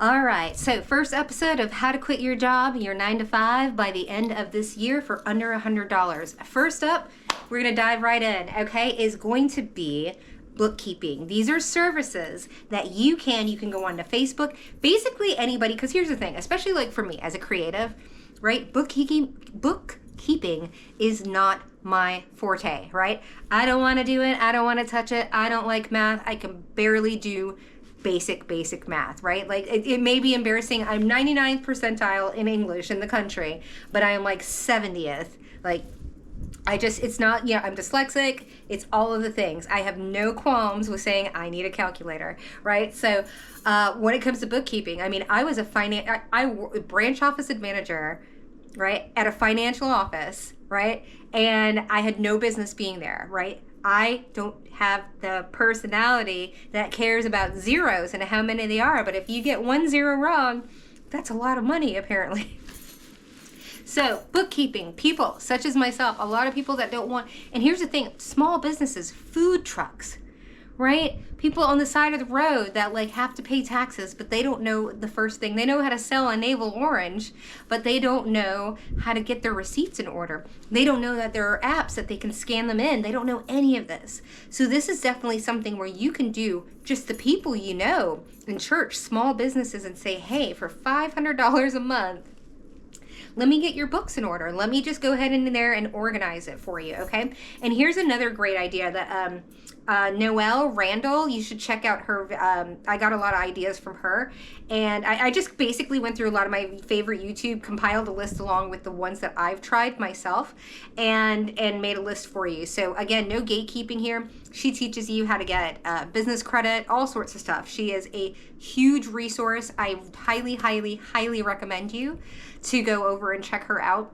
All right, so first episode of how to quit your job, your 9 to 5 by the end of this year for under $100. First up, we're gonna dive right in, okay, is going to be bookkeeping. These are services that you can go onto Facebook, basically anybody, because here's the thing, especially like for me as a creative, right? Bookkeeping is not my forte, right? I don't want to do it. I don't want to touch it. I don't like math. I can barely do basic math, right? Like it may be embarrassing. I'm 99th percentile in English in the country, but I am like 70th. Like it's not, I'm dyslexic. It's all of the things. I have no qualms with saying I need a calculator, right? So when it comes to bookkeeping, I mean, I was a branch office manager, right, at a financial office, right? And I had no business being there, right? I don't have the personality that cares about zeros and how many they are. But if you get 1 0 wrong, that's a lot of money, apparently. So bookkeeping, people such as myself, a lot of people that don't want, and here's the thing, small businesses, food trucks, right? People on the side of the road that like have to pay taxes, but they don't know the first thing. They know how to sell a navel orange, but they don't know how to get their receipts in order. They don't know that there are apps that they can scan them in. They don't know any of this. So this is definitely something where you can do just the people you know in church, small businesses, and say, hey, for $500 a month, let me get your books in order. Let me just go ahead in there and organize it for you, okay? And here's another great idea that Noelle Randall, you should check out her. I got a lot of ideas from her. And I just basically went through a lot of my favorite YouTube, compiled a list along with the ones that I've tried myself, and made a list for you. So again, no gatekeeping here. She teaches you how to get business credit, all sorts of stuff. She is a huge resource. I highly recommend you to go over and check her out,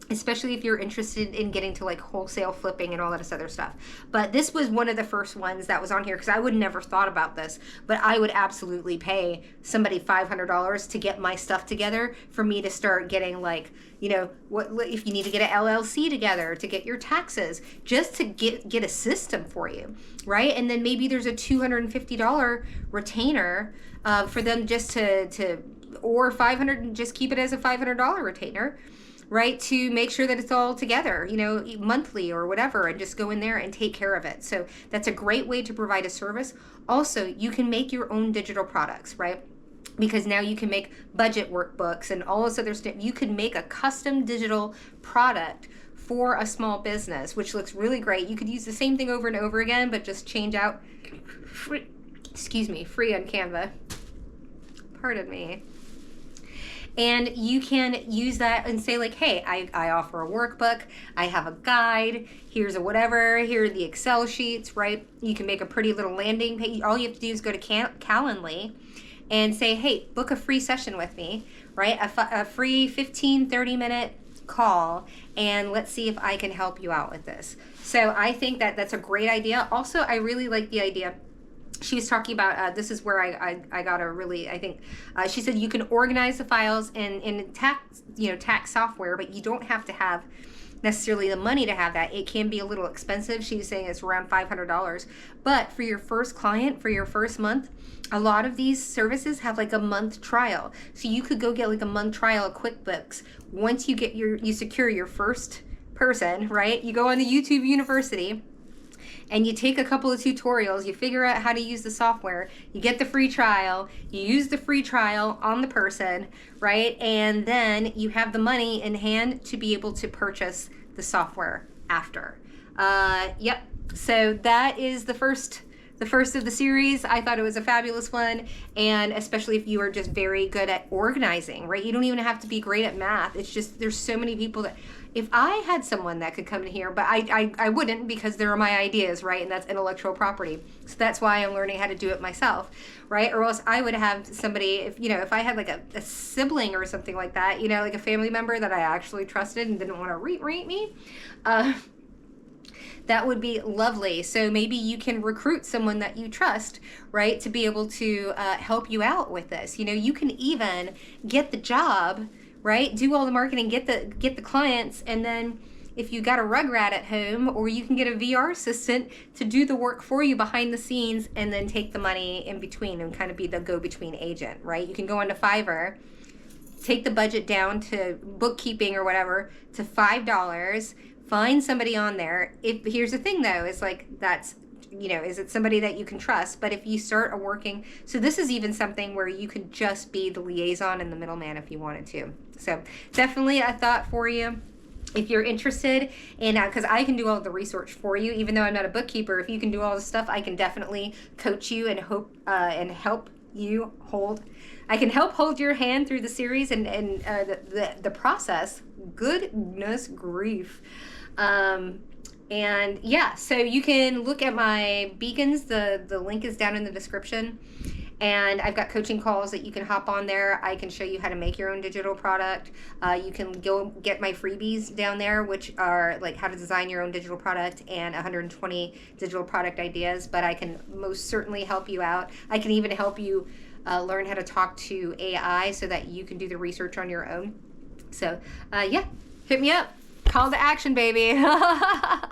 especially if you're interested in getting to like wholesale flipping and all that other stuff. But this was one of the first ones that was on here because I would never thought about this, but I would absolutely pay somebody $500 to get my stuff together for me to start getting like, what if you need to get an LLC together to get your taxes, just to get a system for you, right? And then maybe there's a $250 retainer for them just to or $500, just keep it as a $500 retainer, right, to make sure that it's all together, monthly or whatever, and just go in there and take care of it. So that's a great way to provide a service. Also, you can make your own digital products, right? Because now you can make budget workbooks and all this other stuff. You can make a custom digital product for a small business, which looks really great. You could use the same thing over and over again, but just change out, free on Canva. Pardon me. And you can use that and say like, hey, I offer a workbook, I have a guide, here's a whatever, here are the Excel sheets, right? You can make a pretty little landing page. All you have to do is go to Calendly and say, hey, book a free session with me, right? A free 15-30 minute call, and let's see if I can help you out with this. So I think that that's a great idea. Also, I really like the idea. She was talking about, this is where I got a really, I think, she said you can organize the files in tax software, but you don't have to have necessarily the money to have that. It can be a little expensive. She was saying it's around $500. But for your first client, for your first month, a lot of these services have like a month trial. So you could go get like a month trial of QuickBooks. Once you secure your first person, right? You go on the YouTube University, and you take a couple of tutorials, you figure out how to use the software, you get the free trial, you use the free trial on the person, right? And then you have the money in hand to be able to purchase the software after. Yep, so that is the first of the series. I thought it was a fabulous one, and especially if you are just very good at organizing, right? You don't even have to be great at math. It's just, there's so many people that, if I had someone that could come in here, but I wouldn't, because they're my ideas, right? And that's intellectual property. So that's why I'm learning how to do it myself, right? Or else I would have somebody, if I had like a sibling or something like that, like a family member that I actually trusted and didn't want to rate me, that would be lovely. So maybe you can recruit someone that you trust, right, to be able to help you out with this. You can even get the job, right, do all the marketing, get the clients, and then if you got a rugrat at home, or you can get a VR assistant to do the work for you behind the scenes and then take the money in between and kind of be the go-between agent, right? You can go onto Fiverr, take the budget down to bookkeeping or whatever to $5, find somebody on there. Here's the thing though, is like, that's, you know, is it somebody that you can trust? But if you start working, so this is even something where you could just be the liaison and the middleman if you wanted to. So definitely a thought for you. If you're interested in, because I can do all the research for you, even though I'm not a bookkeeper. If you can do all the stuff, I can definitely coach you and help you hold. I can help hold your hand through the series and the process. Goodness grief. And yeah, so you can look at my beacons. The link is down in the description. And I've got coaching calls that you can hop on there. I can show you how to make your own digital product. You can go get my freebies down there, which are like how to design your own digital product and 120 digital product ideas. But I can most certainly help you out. I can even help you learn how to talk to AI so that you can do the research on your own. So yeah, hit me up. Call to action, baby.